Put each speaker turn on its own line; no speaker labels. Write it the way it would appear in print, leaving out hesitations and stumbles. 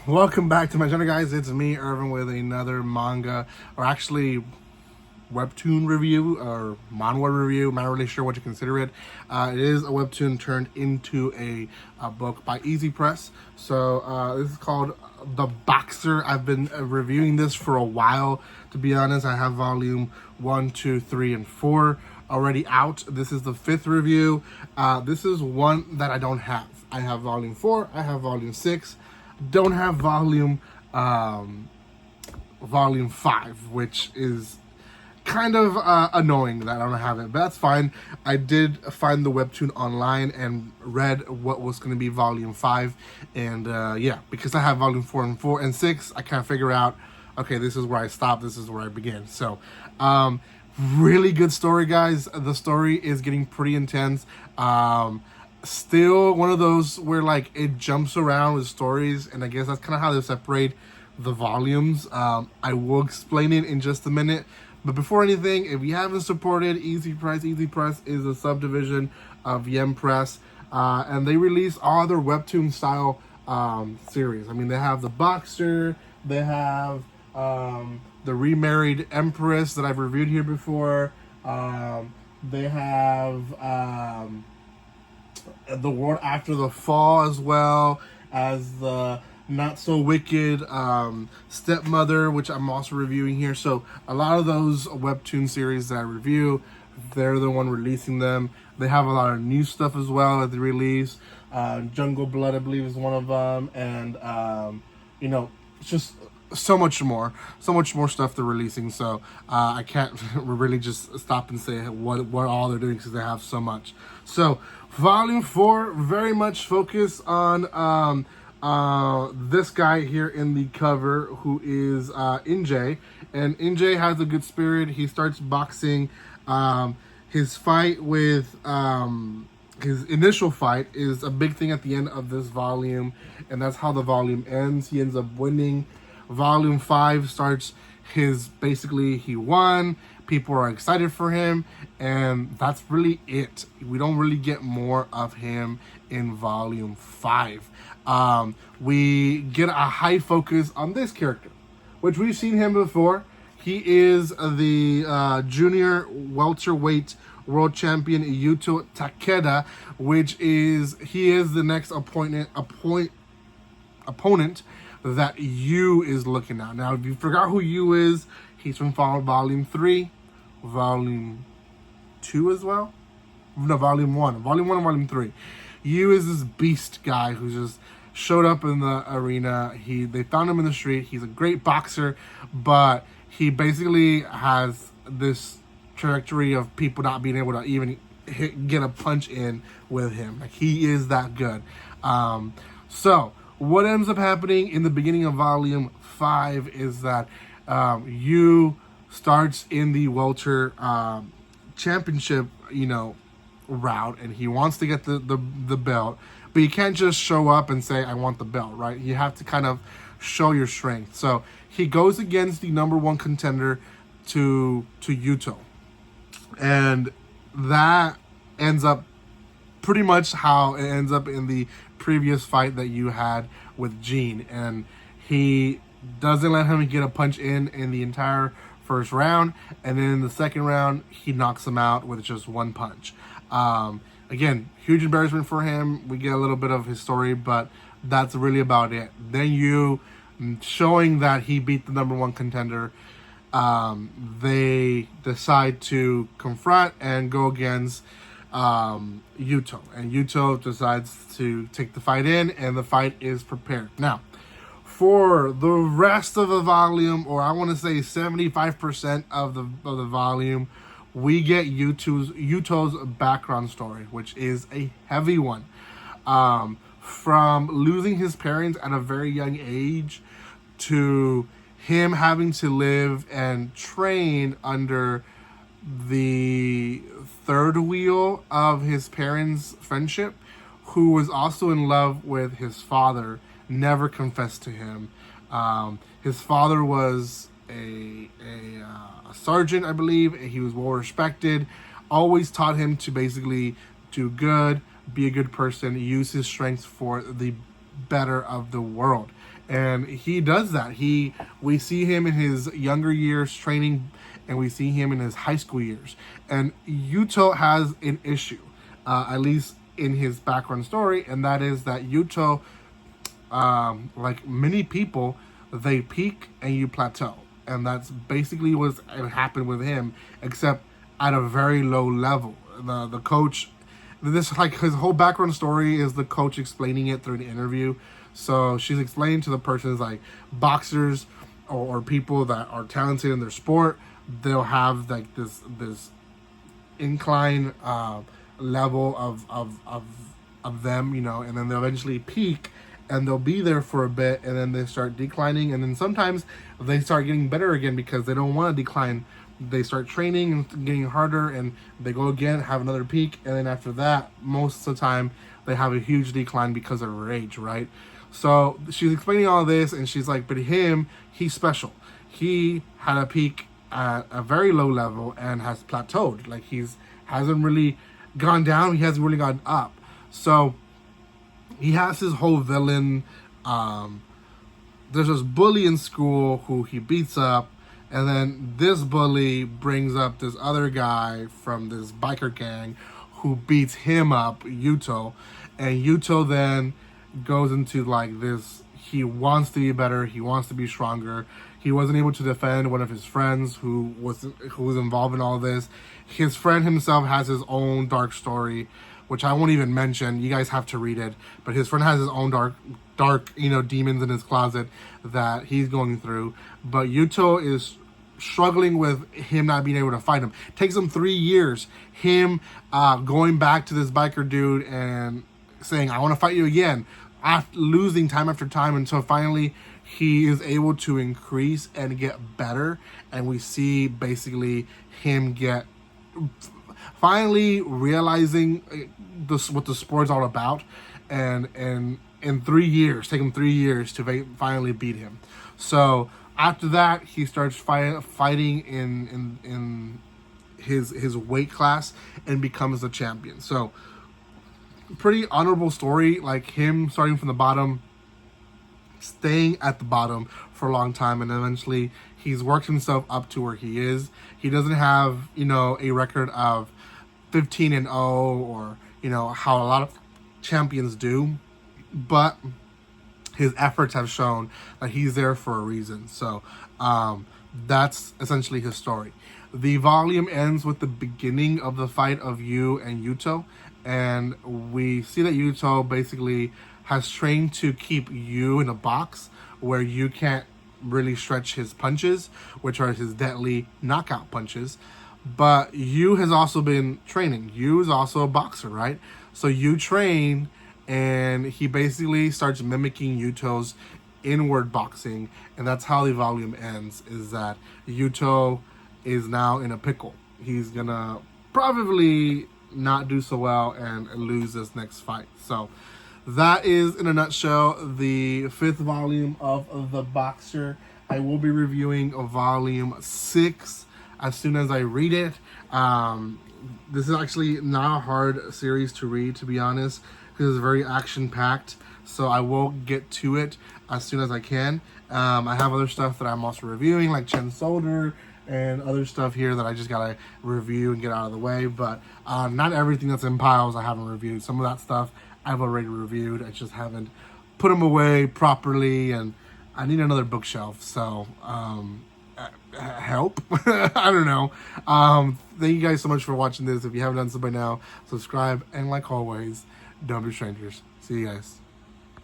Welcome back to my channel, guys. It's me, Irvin, with another manga, or actually webtoon review, or manhwa review. I'm not really sure what to consider it. It is a webtoon turned into a book by Easy Press. So this is called The Boxer. I've been reviewing this for a while, to be honest. I have volume 1, 2, 3, and 4 already out. This is the 5th review. This is one that I don't have. I have volume 4, I have volume 6. Don't have volume 5, which is kind of annoying that I don't have it, but that's fine. I did find the webtoon online and read what was going to be volume 5, and yeah, because I have volume 4 and 6, I can't figure out, okay, this is where I stop, this is where I begin. So really good story, guys. The story is getting pretty intense. Still one of those where like it jumps around with stories, and I guess that's kind of how they separate the volumes. I will explain it in just a minute, but before anything, if you haven't supported Easy Press is a subdivision of Yen Press, and they release all their webtoon style series. I mean, they have The Boxer, they have the Remarried Empress that I've reviewed here before, they have The World After the Fall, as well as the Not So Wicked Stepmother, which I'm also reviewing here. So a lot of those webtoon series that I review, they're the one releasing them. They have a lot of new stuff as well that they release. Jungle Blood, I believe, is one of them, and you know, it's just so much more stuff they're releasing. So I can't really just stop and say what all they're doing, because they have so much. So volume 4 very much focused on this guy here in the cover, who is Injay, and Injay has a good spirit. He starts boxing. His fight with his initial fight is a big thing at the end of this volume, and that's how the volume ends. He ends up winning. Volume 5 starts basically he won, people are excited for him, and that's really it. We don't really get more of him in volume 5. We get a high focus on this character, which we've seen him before. He is the junior welterweight world champion Yuto Takeda, he is the next opponent that Yu is looking at. Now, if you forgot who Yu is, he's from volume 3, volume 2 as well. No, volume 1 and volume 3. Yu is this beast guy who just showed up in the arena. They found him in the street. He's a great boxer, but he basically has this trajectory of people not being able to even get a punch in with him. Like, he is that good. So what ends up happening in the beginning of volume 5 is that Yu starts in the welter championship, route, and he wants to get the belt, but you can't just show up and say, I want the belt, right? You have to kind of show your strength. So he goes against the number 1 contender to Yuto, and that ends up pretty much how it ends up in the previous fight that you had with Gene, and he doesn't let him get a punch in the entire first round, and then in the second round he knocks him out with just 1 punch. Again, huge embarrassment for him. We get a little bit of his story, but that's really about it. Then you showing that he beat the number 1 contender, they decide to confront and go against Yuto, and Yuto decides to take the fight in, and the fight is prepared. Now, for the rest of the volume, or I want to say 75% of the volume, we get Yuto's background story, which is a heavy one. From losing his parents at a very young age, to him having to live and train under the third wheel of his parents' friendship, who was also in love with his father, never confessed to him. His father was a sergeant, I believe. He was well respected, always taught him to basically do good, be a good person, use his strengths for the better of the world. And he does that. We see him in his younger years training, and we see him in his high school years. And Yuto has an issue, at least in his background story, and that is that Yuto, like many people, they peak and you plateau. And that's basically what happened with him, except at a very low level. The coach, this like his whole background story is the coach explaining it through the interview. So she's explaining to the persons like boxers or people that are talented in their sport, they'll have like this incline level of them, you know, and then they'll eventually peak and they'll be there for a bit and then they start declining, and then sometimes they start getting better again because they don't want to decline. They start training and getting harder and they go again, have another peak, and then after that, most of the time they have a huge decline because of their age, right? So she's explaining all this and she's like, but he's special. He had a peak at a very low level and has plateaued. Like hasn't really gone down, he hasn't really gone up. So he has his whole villain. There's this bully in school who he beats up, and then this bully brings up this other guy from this biker gang who beats him up, Yuto. And Yuto then goes into like this, he wants to be better, he wants to be stronger. He wasn't able to defend one of his friends who was involved in all this. His friend himself has his own dark story, which I won't even mention. You guys have to read it. But his friend has his own dark, you know, demons in his closet that he's going through. But Yuto is struggling with him not being able to fight him. It takes him 3 years. Him going back to this biker dude and saying, I want to fight you again. After losing time after time until finally he is able to increase and get better. And we see basically him get finally realizing what the sport's all about. And in 3 years, take him 3 years to finally beat him. So after that, he starts fighting in his weight class and becomes the champion. So pretty honorable story, like him starting from the bottom, staying at the bottom for a long time, and eventually he's worked himself up to where he is. He doesn't have, you know, a record of 15-0 or, you know, how a lot of champions do, but his efforts have shown that he's there for a reason. So that's essentially his story. The volume ends with the beginning of the fight of Yu and Yuto, and we see that Yuto basically has trained to keep Yu in a box where Yu can't really stretch his punches, which are his deadly knockout punches. But Yu has also been training. Yu is also a boxer, right? So Yu trained, and he basically starts mimicking Yuto's inward boxing, and that's how the volume ends, is that Yuto is now in a pickle. He's gonna probably not do so well and lose this next fight. So that is, in a nutshell, the 5th volume of The Boxer. I will be reviewing volume 6 as soon as I read it. This is actually not a hard series to read, to be honest, because it's very action-packed. So I will get to it as soon as I can. I have other stuff that I'm also reviewing, like Chen Solder and other stuff here that I just gotta review and get out of the way. But not everything that's in piles I haven't reviewed. Some of that stuff I've already reviewed. I just haven't put them away properly, and I need another bookshelf. So help. I don't know. Thank you guys so much for watching this. If you haven't done so by now, subscribe, and like always, don't be strangers. See you guys.